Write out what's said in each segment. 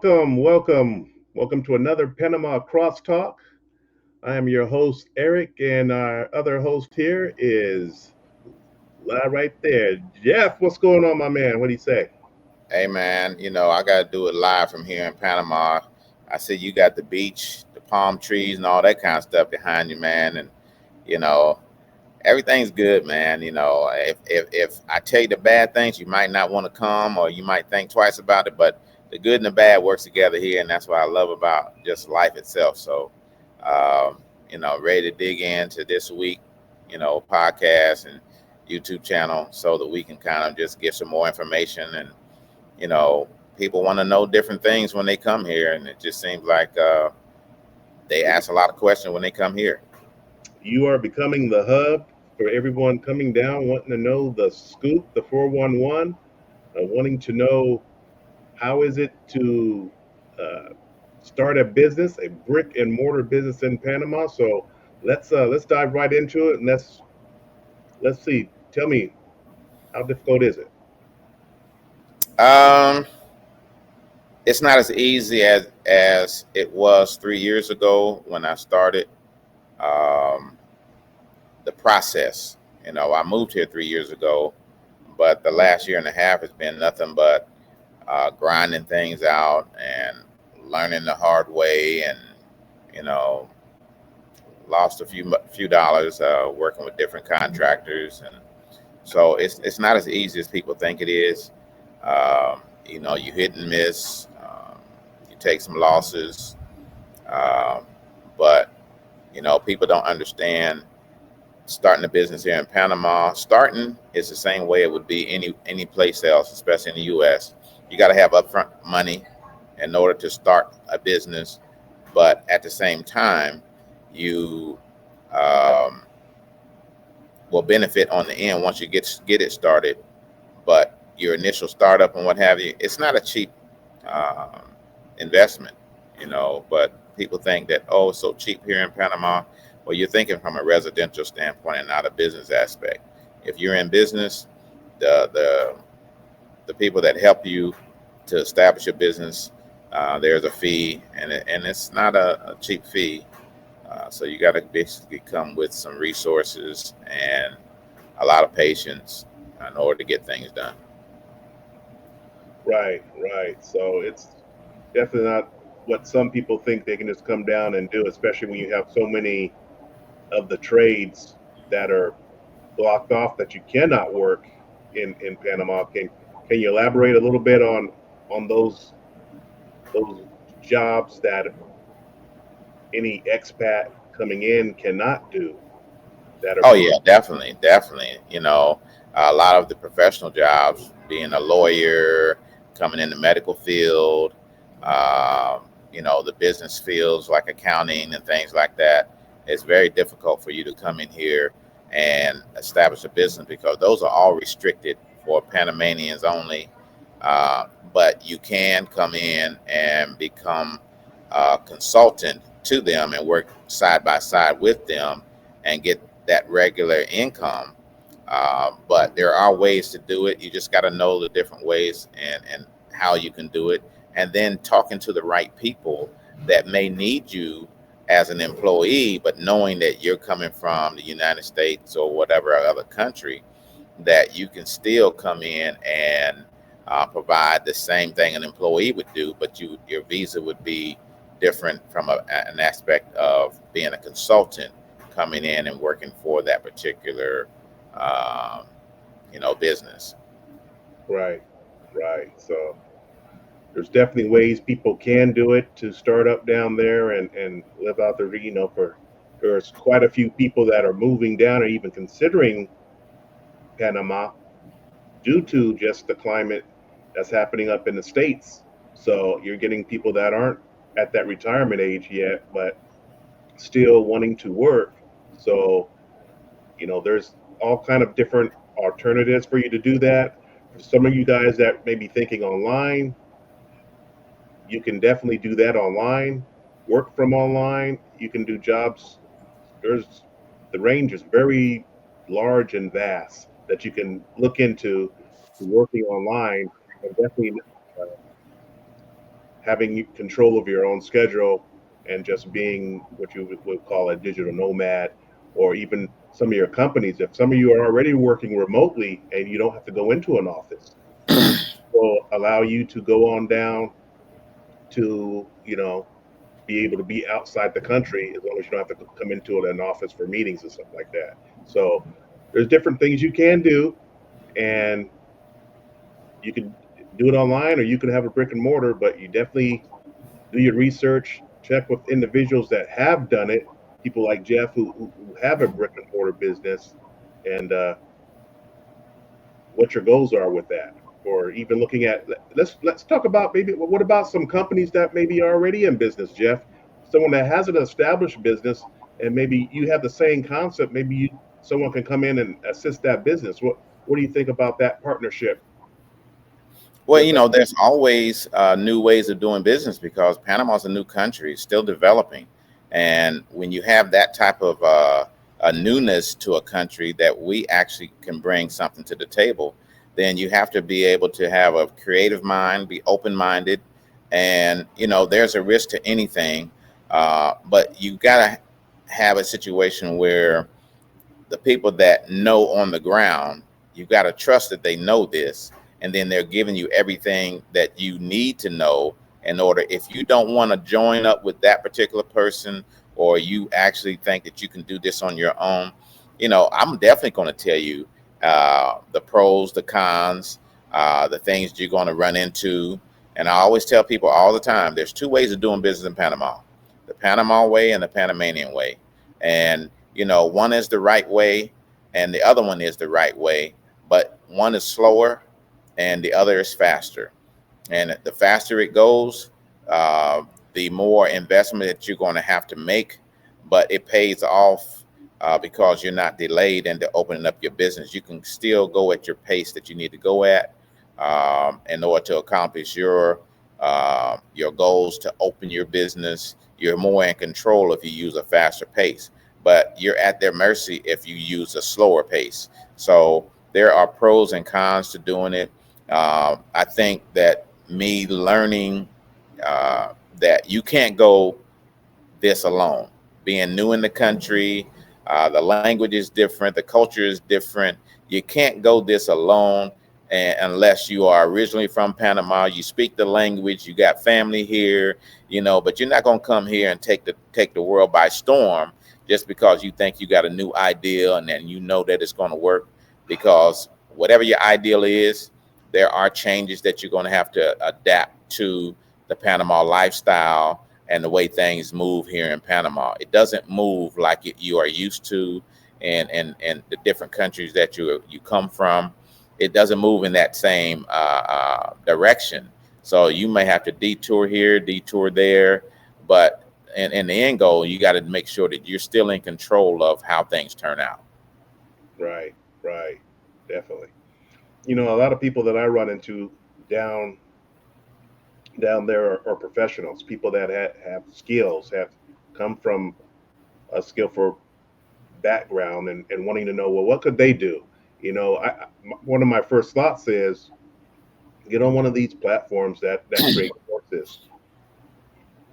Welcome to another Panama Crosstalk. I am your host, Eric, and our other host here is right there. Jeff, what's going on, my man? What do you say? Hey man, I got to do it live from here in Panama. I see you got the beach, the palm trees, and all that kind of stuff behind you, man. And you know, everything's good, man. If I tell you the bad things, you might not want to come, or you might think twice about it. But the good and the bad works together here, and that's what I love about just life itself. So, um, ready to dig into this week, podcast and YouTube channel, so that we can kind of just get some more information and you know, people want to know different things when they come here, and it just seems like they ask a lot of questions when they come here. You are becoming the hub for everyone coming down, wanting to know the scoop, the 411, wanting to know how is it to uh, start a business, a brick and mortar business in Panama. So let's dive right into it and let's see. Tell me, how difficult is it? Um, it's not as easy as it was 3 years ago when I started um, the process. I moved here 3 years ago, but the last year and a half has been nothing but grinding things out and learning the hard way, and you know, lost a few dollars working with different contractors, and so it's not as easy as people think it is. You hit and miss, you take some losses, um, but people don't understand starting a business here in Panama. Starting is the same way it would be any place else, especially in the U.S. You got to have upfront money in order to start a business, but at the same time, you um, will benefit on the end once you get it started. But your initial startup and what have you, it's not a cheap um, investment, But people think that, oh, it's so cheap here in Panama. Well, you're thinking from a residential standpoint and not a business aspect. If you're in business, the the the people that help you to establish a business, there's a fee, and it's not a cheap fee. So you got to basically come with some resources and a lot of patience in order to get things done. Right, right. So it's definitely not what some people think they can just come down and do, especially when you have so many of the trades that are blocked off that you cannot work in Panama. Can you elaborate a little bit on those jobs that any expat coming in cannot do that are Oh being yeah, definitely, definitely. A lot of the professional jobs, being a lawyer, coming in the medical field, the business fields like accounting and things like that. It's very difficult for you to come in here and establish a business because those are all restricted for Panamanians only. But you can come in and become a consultant to them and work side by side with them and get that regular income. But there are ways to do it. You just got to know the different ways and how you can do it. And then talking to the right people that may need you as an employee, but knowing that you're coming from the United States or whatever other country, that you can still come in and provide the same thing an employee would do, but your visa would be different from an aspect of being a consultant coming in and working for that particular um, business. right, right. So there's definitely ways people can do it to start up down there and live out their, for there's quite a few people that are moving down or even considering Panama due to just the climate that's happening up in the States. So you're getting people that aren't at that retirement age yet, but still wanting to work. So, there's all kind of different alternatives for you to do that. For some of you guys that may be thinking online, you can definitely do that online, work from online. You can do jobs. There's the range is very large and vast that you can look into working online and definitely having control of your own schedule and just being what you would call a digital nomad, or even some of your companies. If some of you are already working remotely and you don't have to go into an office, will allow you to go on down to, be able to be outside the country as long as you don't have to come into an office for meetings and stuff like that. So there's different things you can do, and you can do it online or you can have a brick and mortar, but you definitely do your research, check with individuals that have done it, people like Jeff who have a brick and mortar business, and what your goals are with that. Or even looking at, let's talk about, maybe what about some companies that maybe are already in business, Jeff? Someone that has an established business, and maybe you have the same concept. Maybe someone can come in and assist that business. What do you think about that partnership Well, with that? there's always new ways of doing business because Panama's a new country, still developing. And when you have that type of a newness to a country that we actually can bring something to the table, then you have to be able to have a creative mind, be open minded. And, there's a risk to anything. But you got to have a situation where the people that know on the ground, you got to trust that they know this, and then they're giving you everything that you need to know in order. If you don't want to join up with that particular person, or you actually think that you can do this on your own, I'm definitely going to tell you the pros, the cons, the things you're going to run into. And I always tell people all the time, there's two ways of doing business in Panama: the Panama way and the Panamanian way. And one is the right way and the other one is the right way, but one is slower and the other is faster. And the faster it goes, the more investment that you're going to have to make, but it pays off because you're not delayed into opening up your business. You can still go at your pace that you need to go at in order to accomplish your goals to open your business. You're more in control if you use a faster pace, but you're at their mercy if you use a slower pace. So there are pros and cons to doing it. I think that me learning that you can't go this alone. Being new in the country, the language is different, the culture is different. You can't go this alone, and unless you are originally from Panama, you speak the language, you got family here, but you're not going to come here and take the world by storm just because you think you got a new idea and then that it's going to work. Because whatever your ideal is, there are changes that you're going to have to adapt to the Panama lifestyle and the way things move here in Panama. It doesn't move like you are used to, and the different countries that you come from. It doesn't move in that same direction. So you may have to detour here, detour there, but in the end goal, you got to make sure that you're still in control of how things turn out. Right, right, definitely. A lot of people that I run into down down there are professionals, people that have skills, have come from a skillful background, and wanting to know, well, what could they do? One of my first thoughts is get on one of these platforms that create courses,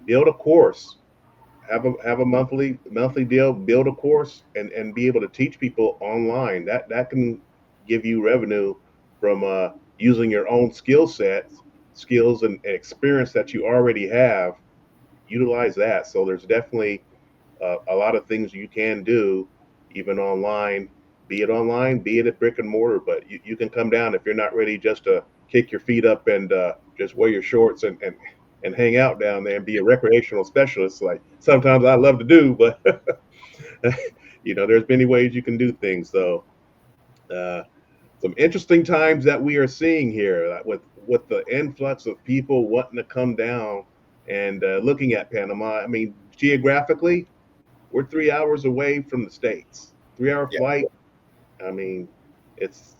build a course, have a monthly deal, build a course, and be able to teach people online. That can give you revenue from using your own skills and experience that you already have. Utilize that. So there's definitely a lot of things you can do, even online, be it at brick and mortar. But you can come down if you're not ready just to kick your feet up and just wear your shorts and hang out down there and be a recreational specialist. Like sometimes I love to do, but there's many ways you can do things. So uh, some interesting times that we are seeing here with the influx of people wanting to come down and looking at Panama. I mean, geographically, we're 3 hours away from the states. 3 hour Yeah, flight. I mean, it's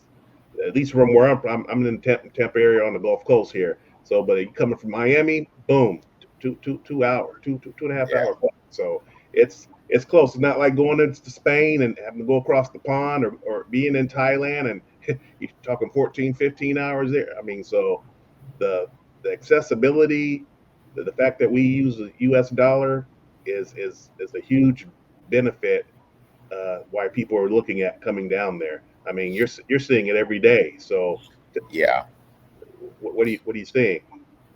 at least from where I'm in the Tampa area on the Gulf Coast here. So, but you coming from Miami, boom, 2 hour, two and a half yeah, hour flight. So it's close. It's not like going into Spain and having to go across the pond, or being in Thailand and you're talking 14, 15 hours there. I mean, so the accessibility, The fact that we use the U.S. dollar is a huge benefit, why people are looking at coming down there. I mean, you're seeing it every day. So, Yeah. what are you seeing?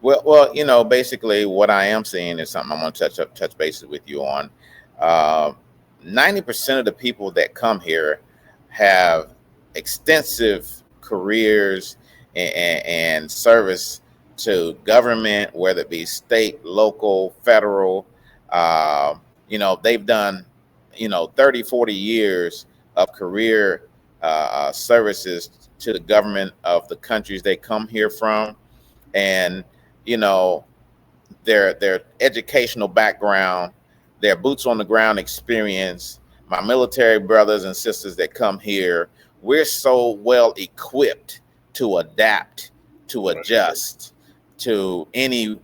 Well, basically, what I am seeing is something I'm going to touch bases with you on. Uh, 90% of the people that come here have extensive careers and service to government, whether it be state, local, federal. Uh, they've done, 30, 40 years of career services to the government of the countries they come here from. And you know their educational background, their boots on the ground experience, my military brothers and sisters that come here, we're so well equipped to adapt, to Right, adjust to any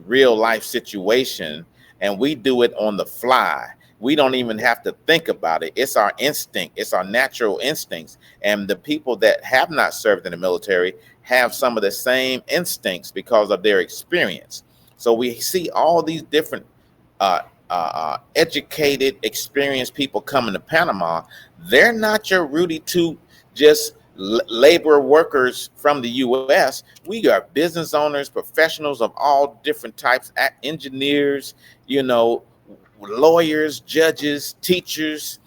real life situation, and we do it on the fly. We don't even have to think about it. It's our instinct, it's our natural instincts. And the people that have not served in the military have some of the same instincts because of their experience. So we see all these different uh, educated, experienced people coming to Panama. They're not your Rudy Toot, just labor workers from the U.S. We are business owners, professionals of all different types, engineers, you know, lawyers, judges, teachers,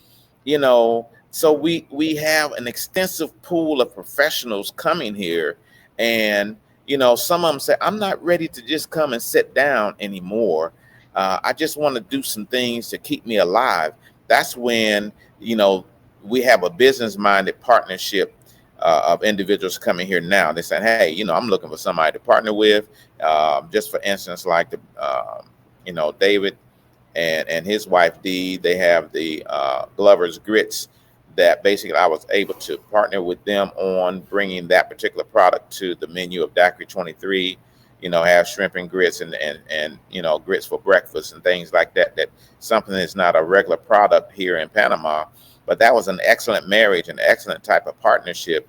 So we have an extensive pool of professionals coming here, and some of them say, I'm not ready to just come and sit down anymore. I just want to do some things to keep me alive. That's when, we have a business minded partnership of individuals coming here now. They say, hey, I'm looking for somebody to partner with. Just for instance, like David and his wife Dee, they have the Glover's Grits that basically I was able to partner with them on bringing that particular product to the menu of Daki 23. Have shrimp and grits and grits for breakfast and things like that. That something that's not a regular product here in Panama, but that was an excellent marriage, an excellent type of partnership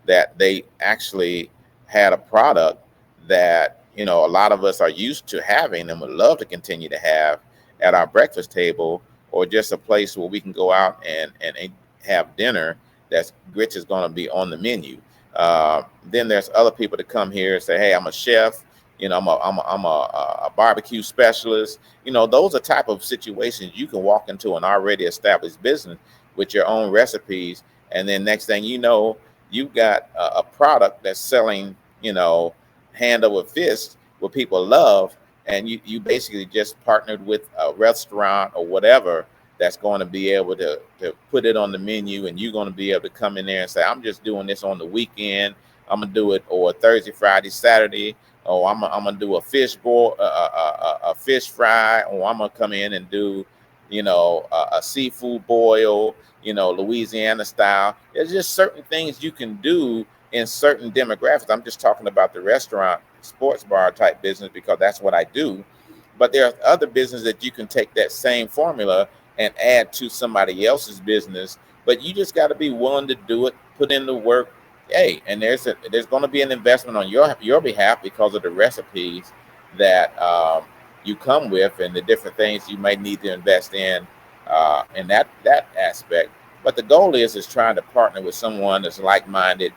that they actually had a product that a lot of us are used to having and would love to continue to have at our breakfast table, or just a place where we can go out and have dinner. That's grits is going to be on the menu. Then there's other people that come here and say, hey, I'm a chef, I'm a barbecue specialist. Those are type of situations you can walk into an already established business with your own recipes, and then next thing you know, you've got a product that's selling, hand over fist, what people love, and you basically just partnered with a restaurant or whatever that's going to be able to put it on the menu, and you're going to be able to come in there and say, I'm just doing this on the weekend. I'm gonna do it, or Thursday, Friday, Saturday, or I'm gonna do a fish boil, a fish fry, or I'm gonna come in and do, a seafood boil, Louisiana style. There's just certain things you can do in certain demographics. I'm just talking about the restaurant, sports bar type business because that's what I do. But there are other businesses that you can take that same formula and add to somebody else's business. But you just got to be willing to do it, put in the work. Hey, and there's going to be an investment on your behalf because of the recipes that you come with and the different things you might need to invest in that aspect. But the goal is trying to partner with someone that's like-minded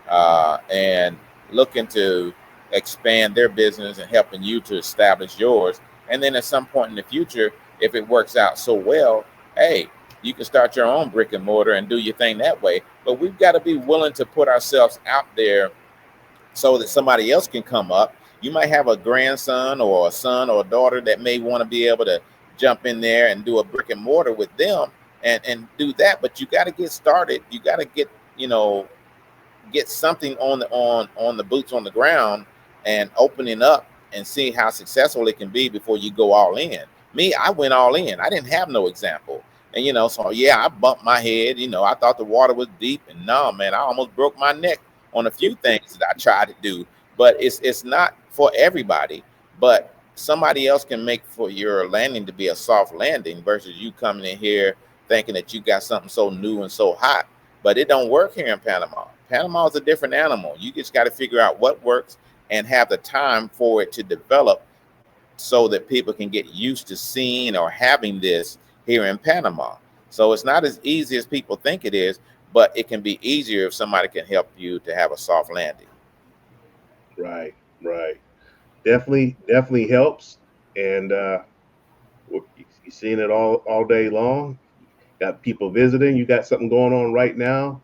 and looking to expand their business and helping you to establish yours. And then at some point in the future, if it works out so well, hey, you can start your own brick and mortar and do your thing that way. But we've got to be willing to put ourselves out there so that somebody else can come up. You might have a grandson or a son or a daughter that may want to be able to jump in there and do a brick and mortar with them and do that. But you got to get started. You got to get something on the boots on the ground and opening up and see how successful it can be before you go all in. Me, I went all in. I didn't have no example. And so yeah, I bumped my head. I thought the water was deep, and no, man, I almost broke my neck on a few things that I tried to do. But it's not for everybody. But somebody else can make for your landing to be a soft landing versus you coming in here thinking that you got something so new and so hot. But it don't work here in Panama. Panama is a different animal. You just got to figure out what works and have the time for it to develop so that people can get used to seeing or having this here in Panama. So it's not as easy as people think it is, but it can be easier if somebody can help you to have a soft landing. Right, right. Definitely helps. And you're seeing it all day long. Got people visiting. You got something going on right now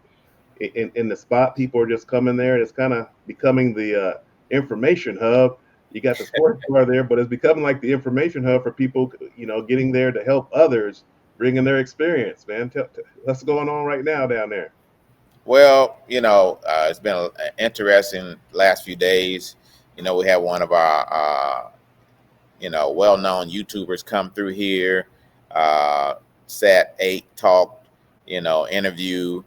in the spot. People are just coming there. It's kind of becoming the information hub. You got the sports bar there, but it's becoming like the information hub for people, getting there to help others, bringing their experience. Man, what's going on right now down there? Well, it's been an interesting last few days. We have one of our well-known YouTubers come through here, uh, sat, ate, talked, interview.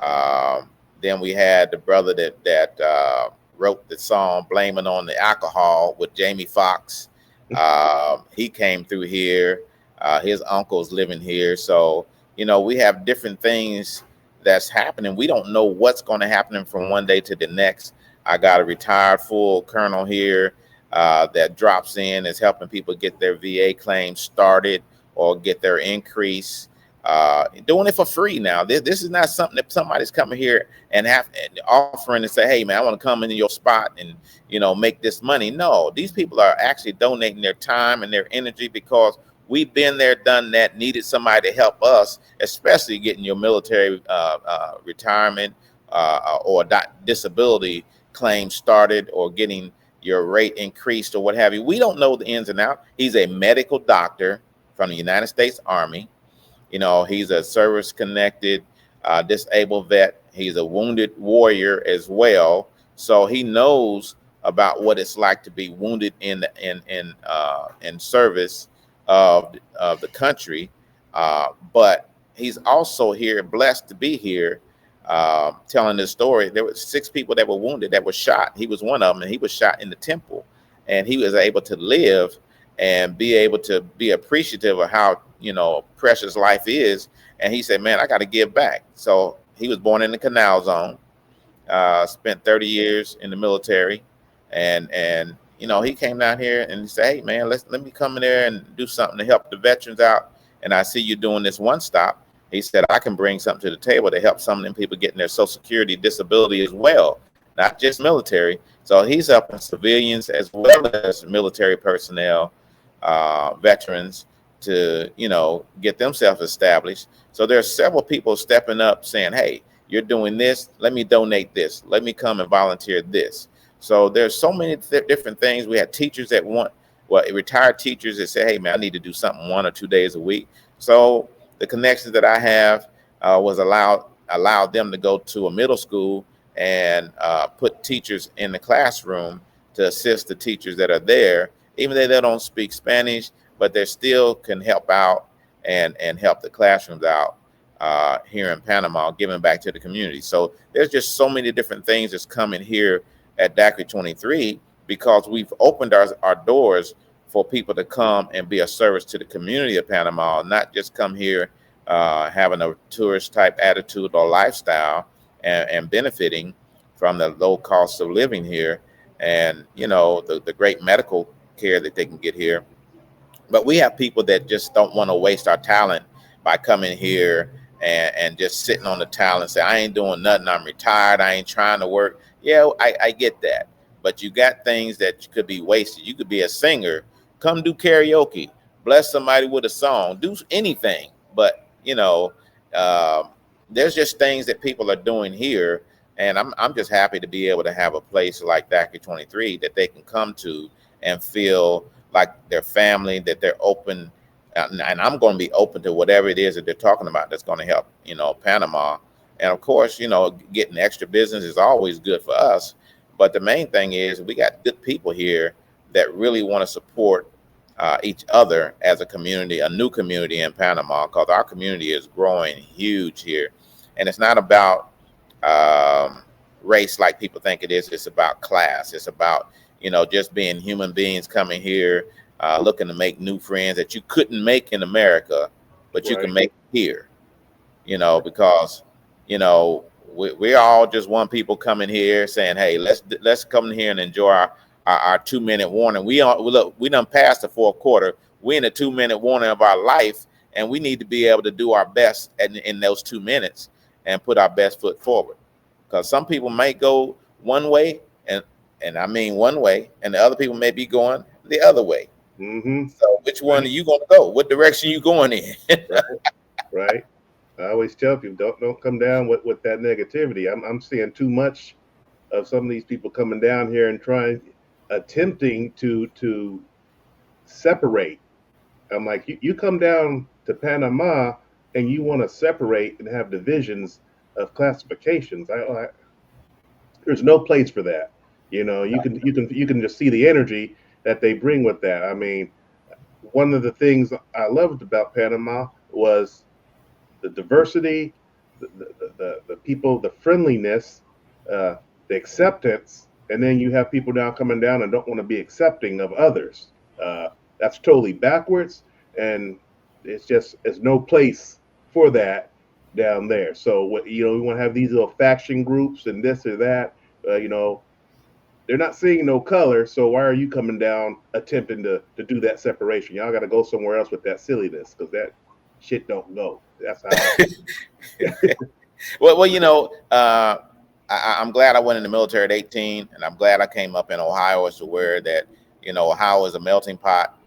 Um, then we had the brother that wrote the song "Blaming on the Alcohol" with Jamie Foxx. He came through here. His uncle's living here, so we have different things that's happening. We don't know what's going to happen from one day to the next. I got a retired full colonel here that drops in, is helping people get their VA claims started or get their increase. Doing it for free now. This is not something that somebody's coming here and offering to say, "Hey, man, I want to come into your spot and make this money." No, these people are actually donating their time and their energy because we've been there, done that, needed somebody to help us, especially getting your military retirement or disability claim started or getting your rate increased or what have you. We don't know the ins and outs. He's a medical doctor from the United States Army. He's a service connected disabled vet. He's a wounded warrior as well. So he knows about what it's like to be wounded in service of the country. But he's also here, blessed to be here, telling this story. There were 6 people that were wounded, that were shot. He was one of them, and he was shot in the temple. And he was able to live and be able to be appreciative of how precious life is. And he said, "Man, I got to give back." So he was born in the Canal Zone, spent 30 years in the military, and he came down here and he said, "Hey, man, let me come in there and do something to help the veterans out. And I see you doing this one stop." He said, "I can bring something to the table to help some of them people getting their Social Security disability as well, not just military." So he's helping civilians as well as military personnel, veterans, to get themselves established. So there's several people stepping up saying, "Hey, you're doing this, let me donate this, let me come and volunteer this." So there's so many different things. We had teachers that retired teachers that say, "Hey, man, I need to do something 1 or 2 days a week." So the connections that I have was allowed them to go to a middle school and put teachers in the classroom to assist the teachers that are there, even though they don't speak Spanish, but they still can help out and help the classrooms out here in Panama, giving back to the community. So there's just so many different things that's coming here at Daki 23 because we've opened our doors for people to come and be a service to the community of Panama, not just come here having a tourist type attitude or lifestyle and benefiting from the low cost of living here and the great medical care that they can get here. But we have people that just don't want to waste our talent by coming here and just sitting on the talent and say, "I ain't doing nothing. I'm retired. I ain't trying to work." Yeah, I get that. But you got things that could be wasted. You could be a singer. Come do karaoke. Bless somebody with a song. Do anything. But, um, there's just things that people are doing here. And I'm just happy to be able to have a place like Daki 23 that they can come to and feel like their family, that they're open, and I'm going to be open to whatever it is that they're talking about that's going to help, Panama. And of course, getting extra business is always good for us. But the main thing is we got good people here that really want to support each other as a community, a new community in Panama, because our community is growing huge here. And it's not about race like people think it is. It's about class. It's about just being human beings coming here, looking to make new friends that you couldn't make in America, but you Right. can make here, because, we're all just one people coming here saying, "Hey, let's come here and enjoy our 2 minute warning. We done passed the fourth quarter. We're in a 2 minute warning of our life, and we need to be able to do our best in those 2 minutes and put our best foot forward. Because some people may go one way, and I mean one way, and the other people may be going the other way. Mm-hmm. So which one are Right. you going to go? What direction you going in? Right. Right. I always tell people don't come down with that negativity. I'm seeing too much of some of these people coming down here and attempting to separate. I'm like, you come down to Panama and you want to separate and have divisions of classifications. There's no place for that. You can just see the energy that they bring with that. I mean, one of the things I loved about Panama was the diversity, the people, the friendliness, uh, the acceptance, and then you have people now coming down and don't want to be accepting of others. Uh, that's totally backwards, and there's no place for that down there. So we want to have these little faction groups and this or that. They're not seeing no color, so why are you coming down attempting to do that separation? Y'all got to go somewhere else with that silliness because that shit don't go. That's how I feel. Well, I'm glad I went in the military at 18, and I'm glad I came up in Ohio as to where that, Ohio is a melting pot,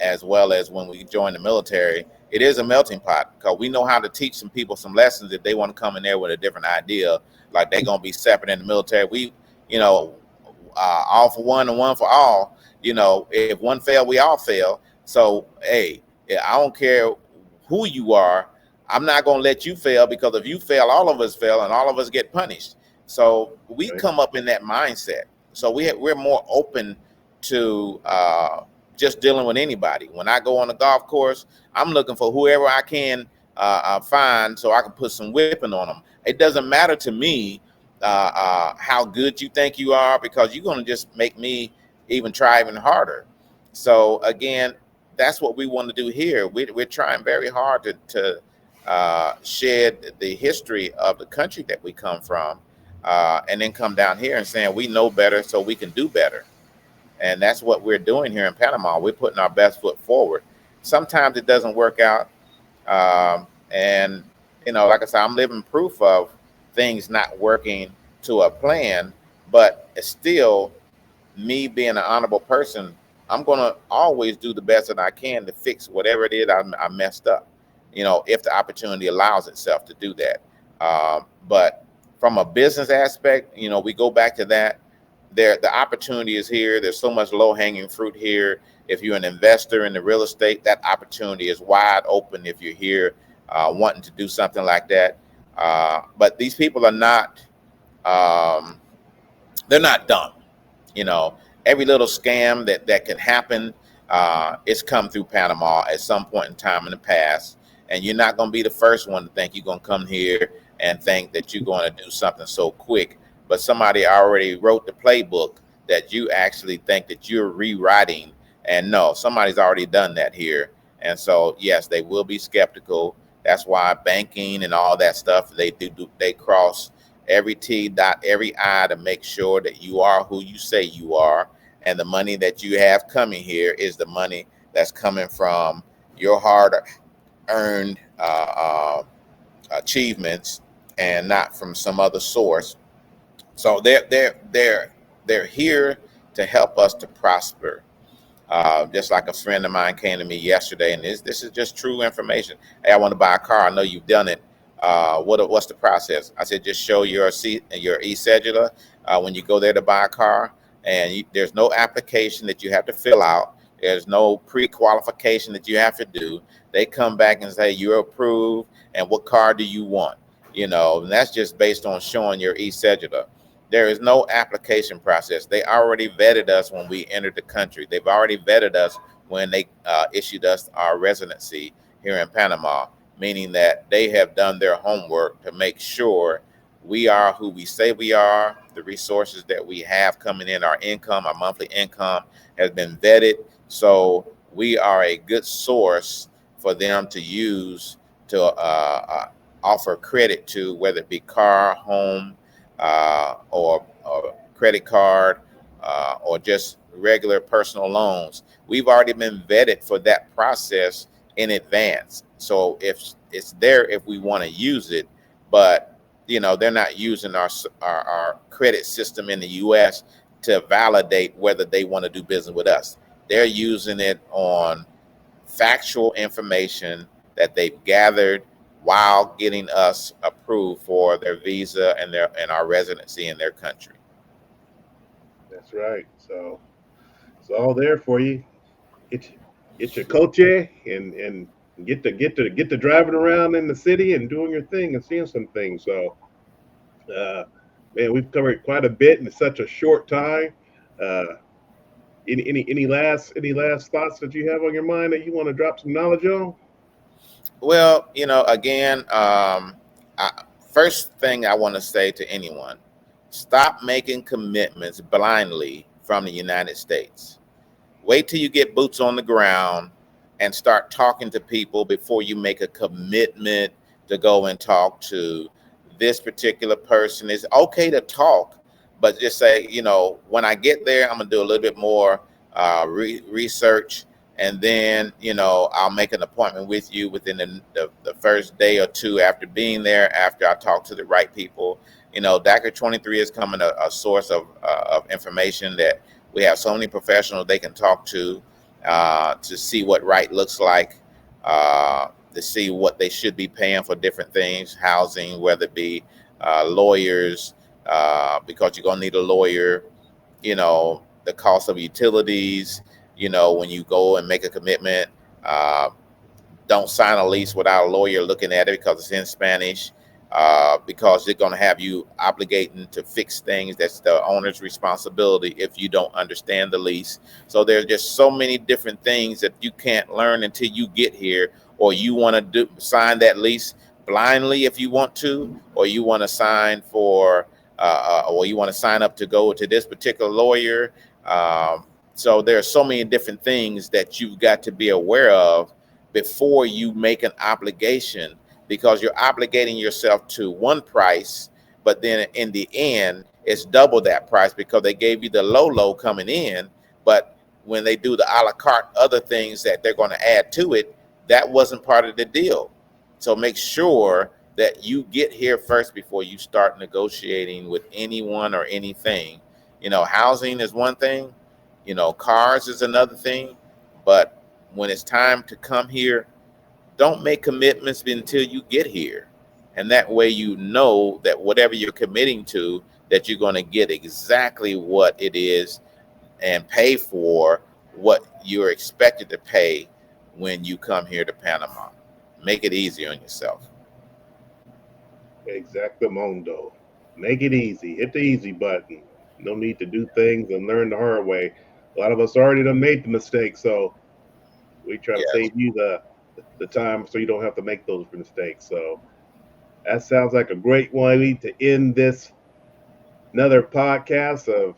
as well as when we joined the military, it is a melting pot because we know how to teach some people some lessons if they want to come in there with a different idea, like they're going to be separate in the military. You know, all for one and one for all. If one fail, we all fail. So, hey, I don't care who you are. I'm not going to let you fail because if you fail, all of us fail and all of us get punished. So we Right. come up in that mindset. So we're more open to just dealing with anybody. When I go on a golf course, I'm looking for whoever I can find so I can put some whipping on them. It doesn't matter to me how good you think you are because you're going to just make me even try even harder. So again, that's what we want to do here. We're trying very hard to shed the history of the country that we come from, and then come down here and saying we know better so we can do better. And that's what we're doing here in Panama. We're putting our best foot forward. Sometimes it doesn't work out. And, like I said, I'm living proof of things not working to a plan, but it's still me being an honorable person. I'm going to always do the best that I can to fix whatever it is I messed up, if the opportunity allows itself to do that. But from a business aspect, we go back to that. The opportunity is here. There's so much low hanging fruit here. If you're an investor in the real estate, that opportunity is wide open if you're here wanting to do something like that. But these people are not, um, they're not dumb. You know, every little scam that can happen, it's come through Panama at some point in time in the past. And you're not going to be the first one to think you're going to come here and think that you're going to do something so quick. But somebody already wrote the playbook that you actually think that you're rewriting. And no, somebody's already done that here. And so, yes, they will be skeptical. That's why banking and all that stuff, they cross every T dot every I to make sure that you are who you say you are. And the money that you have coming here is the money that's coming from your hard earned achievements and not from some other source. So they're here to help us to prosper. Just like a friend of mine came to me yesterday, and this is just true information. Hey, I want to buy a car. I know you've done it. What's the process? I said, just show your e-cedula when you go there to buy a car, and there's no application that you have to fill out. There's no pre-qualification that you have to do. They come back and say you're approved, and what car do you want? And that's just based on showing your e-cedula. There is no application process. They already vetted us when we entered the country. They've already vetted us when they issued us our residency here in Panama, meaning that they have done their homework to make sure we are who we say we are. The resources that we have coming in, our income, our monthly income has been vetted. So we are a good source for them to use to offer credit to, whether it be car, home, or credit card, or just regular personal loans. We've already been vetted for that process in advance. So if it's there, if we want to use it, but they're not using our credit system in the U.S. to validate whether they want to do business with us. They're using it on factual information that they've gathered while getting us approved for their visa and our residency in their country. That's right. So it's all there for you. Get get your coche and get to driving around in the city and doing your thing and seeing some things. So uh, man, we've covered quite a bit in such a short time. Uh, any last thoughts that you have on your mind that you want to drop some knowledge on? Well, again, first thing I want to say to anyone: stop making commitments blindly from the United States. Wait till you get boots on the ground and start talking to people before you make a commitment to go and talk to this particular person. It's okay to talk, but just say, when I get there, I'm gonna do a little bit more research, and then I'll make an appointment with you within the first day or two after being there, after I talk to the right people. Daki 23 is coming a source of information that we have so many professionals they can talk to see what right looks like, to see what they should be paying for different things, housing, whether it be lawyers, because you're gonna need a lawyer, the cost of utilities, when you go and make a commitment. Don't sign a lease without a lawyer looking at it because it's in Spanish, because they're going to have you obligating to fix things. That's the owner's responsibility if you don't understand the lease. So there's just so many different things that you can't learn until you get here, or you want to sign that lease blindly if you want to, or you want to sign for, or you want to sign up to go to this particular lawyer. So there are so many different things that you've got to be aware of before you make an obligation, because you're obligating yourself to one price, but then in the end, it's double that price because they gave you the low coming in. But when they do the a la carte other things that they're going to add to it, that wasn't part of the deal. So make sure that you get here first before you start negotiating with anyone or anything. Housing is one thing, cars is another thing, but when it's time to come here, don't make commitments until you get here. And that way that whatever you're committing to, that you're going to get exactly what it is and pay for what you're expected to pay when you come here to Panama. Make it easy on yourself. Exactamundo. Make it easy. Hit the easy button. No need to do things and learn the hard way. A lot of us already done made the mistake, so we try to Yes. save you the time so you don't have to make those mistakes. So that sounds like a great way to end this another podcast of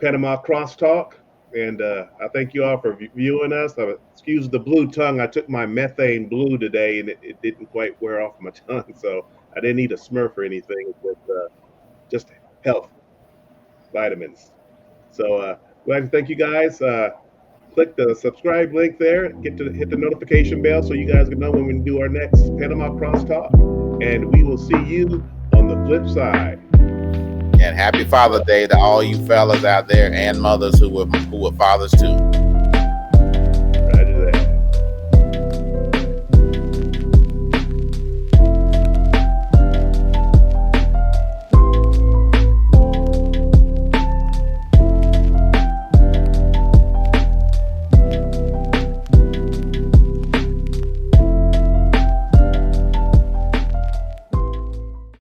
Panama Crosstalk. And I thank you all for viewing us. Excuse the blue tongue. I took my methane blue today, and it didn't quite wear off my tongue, so I didn't need a Smurf or anything. But just health vitamins. So we'd like to thank you guys. Click the subscribe link there. Hit the notification bell so you guys can know when we do our next Panama Crosstalk. And we will see you on the flip side. And happy Father's Day to all you fellas out there and mothers who were fathers too.